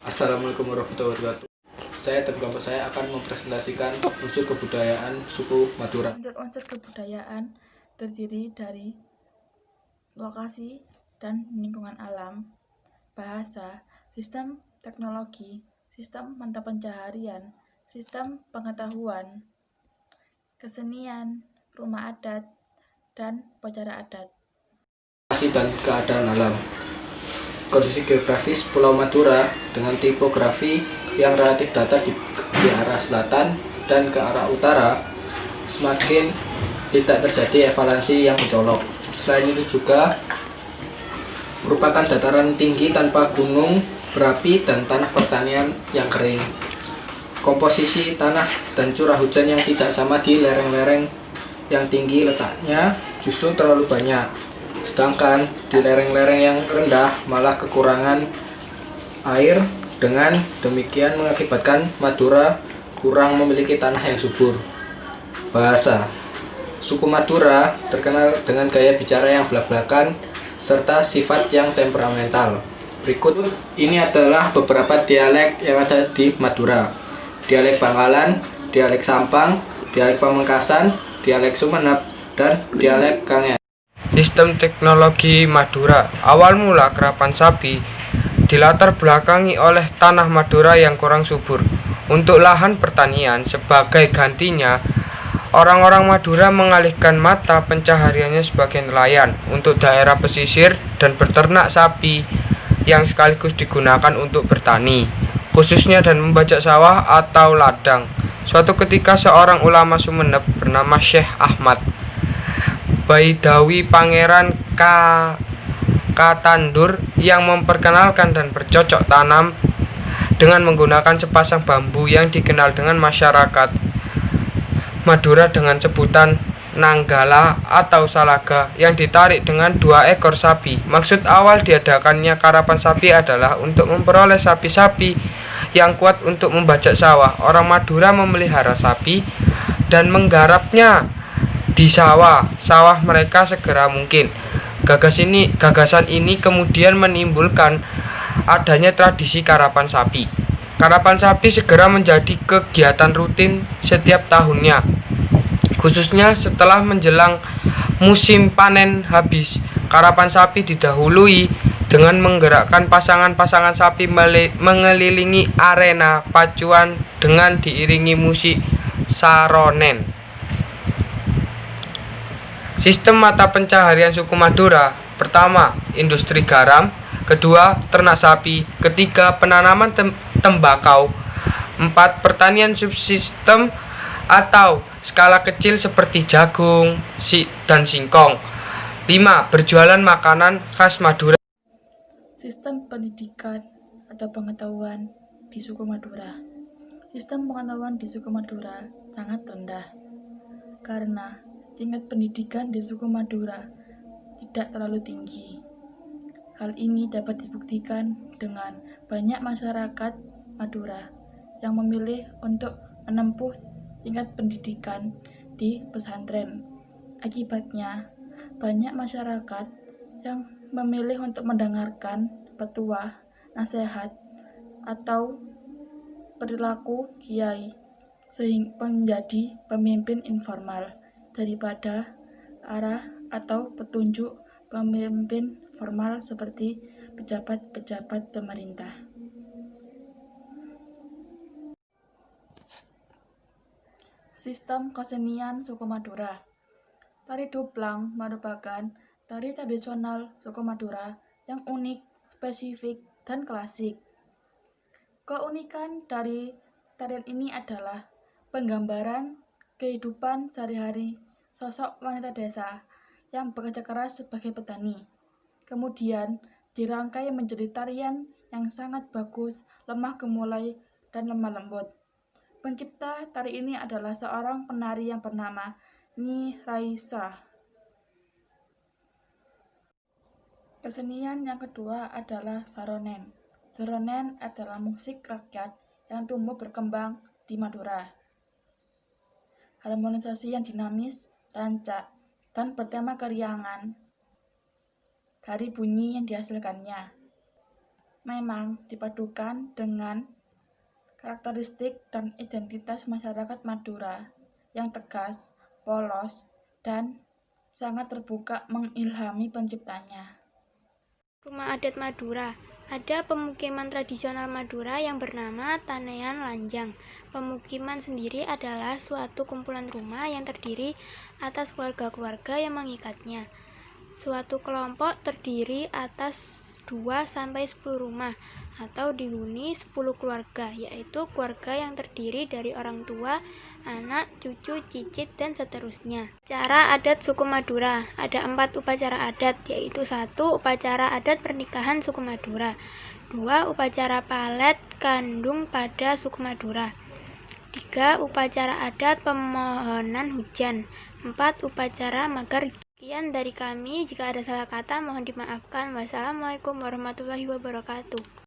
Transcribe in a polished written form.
Assalamualaikum warahmatullahi wabarakatuh. Saya dan kelompok saya akan mempresentasikan unsur kebudayaan suku Madura. Unsur-unsur kebudayaan terdiri dari lokasi dan lingkungan alam, bahasa, sistem teknologi, sistem mata pencaharian, sistem pengetahuan, kesenian, rumah adat, dan upacara adat. Lokasi dan keadaan alam. Kondisi geografis Pulau Madura dengan tipografi yang relatif datar di arah selatan dan ke arah utara, semakin tidak terjadi evaluasi yang mencolok. Selain itu juga merupakan dataran tinggi tanpa gunung berapi dan tanah pertanian yang kering. Komposisi tanah dan curah hujan yang tidak sama di lereng-lereng yang tinggi letaknya justru terlalu banyak, sedangkan di lereng-lereng yang rendah malah kekurangan air. Dengan demikian mengakibatkan Madura kurang memiliki tanah yang subur. Bahasa suku Madura terkenal dengan gaya bicara yang belak-belakan serta sifat yang temperamental. Berikut ini adalah beberapa dialek yang ada di Madura: dialek Bangkalan, dialek Sampang, dialek Pamekasan, dialek Sumenep, dan dialek Kangen. Sistem teknologi Madura. Awal mula kerapan sapi dilatar belakangi oleh tanah Madura yang kurang subur. Untuk lahan pertanian, sebagai gantinya, orang-orang Madura mengalihkan mata pencahariannya sebagai nelayan untuk daerah pesisir dan beternak sapi yang sekaligus digunakan untuk bertani, khususnya dan membajak sawah atau ladang. Suatu ketika seorang ulama Sumenep bernama Syekh Ahmad Baidawi Pangeran Katandur yang memperkenalkan dan bercocok tanam dengan menggunakan sepasang bambu yang dikenal dengan masyarakat Madura dengan sebutan Nanggala atau Salaga yang ditarik dengan 2 ekor sapi. Maksud awal diadakannya karapan sapi adalah untuk memperoleh sapi-sapi yang kuat untuk membajak sawah. Orang Madura memelihara sapi dan menggarapnya di sawah mereka segera mungkin. Gagasan ini kemudian menimbulkan adanya tradisi karapan sapi. Karapan sapi segera menjadi kegiatan rutin setiap tahunnya, khususnya setelah menjelang musim panen habis. Karapan sapi didahului dengan menggerakkan pasangan-pasangan sapi mengelilingi arena pacuan dengan diiringi musik saronen. Sistem mata pencaharian suku Madura: pertama, industri garam; kedua, ternak sapi; ketiga, penanaman tembakau; 4, pertanian subsistem atau skala kecil seperti jagung dan singkong; 5, berjualan makanan khas Madura. Sistem pendidikan atau pengetahuan di suku Madura. Sistem pengetahuan di suku Madura sangat rendah karena tingkat pendidikan di suku Madura tidak terlalu tinggi. Hal ini dapat dibuktikan dengan banyak masyarakat Madura yang memilih untuk menempuh tingkat pendidikan di pesantren. Akibatnya, banyak masyarakat yang memilih untuk mendengarkan petuah, nasihat, atau perilaku kiai sehingga menjadi pemimpin informal daripada arah atau petunjuk pemimpin formal seperti pejabat-pejabat pemerintah. Sistem kesenian suku Madura. Tari Duplang merupakan tari tradisional suku Madura yang unik, spesifik, dan klasik. Keunikan dari tarian ini adalah penggambaran kehidupan sehari-hari sosok wanita desa yang bekerja keras sebagai petani. Kemudian dirangkai menjadi tarian yang sangat bagus, lemah gemulai, dan lemah lembut. Pencipta tari ini adalah seorang penari yang bernama Nyi Raisa. Kesenian yang kedua adalah saronen. Saronen adalah musik rakyat yang tumbuh berkembang di Madura. Harmonisasi yang dinamis, rancak, dan bertema keriangan dari bunyi yang dihasilkannya. memang dipadukan dengan karakteristik dan identitas masyarakat Madura yang tegas, polos, dan sangat terbuka mengilhami penciptanya. Rumah adat Madura. Ada pemukiman tradisional Madura yang bernama Tanean Lanjang. Pemukiman sendiri adalah suatu kumpulan rumah yang terdiri atas keluarga-keluarga yang mengikatnya. Suatu kelompok terdiri atas 2-10 rumah atau dihuni 10 keluarga, yaitu keluarga yang terdiri dari orang tua, anak, cucu, cicit, dan seterusnya. Cara adat suku Madura. Ada 4 upacara adat, yaitu 1. Upacara adat pernikahan suku Madura, 2. Upacara palet kandung pada suku Madura, 3. Upacara adat pemohonan hujan, 4. Upacara magar. Sekian dari kami, jika ada salah kata mohon dimaafkan. Wassalamualaikum warahmatullahi wabarakatuh.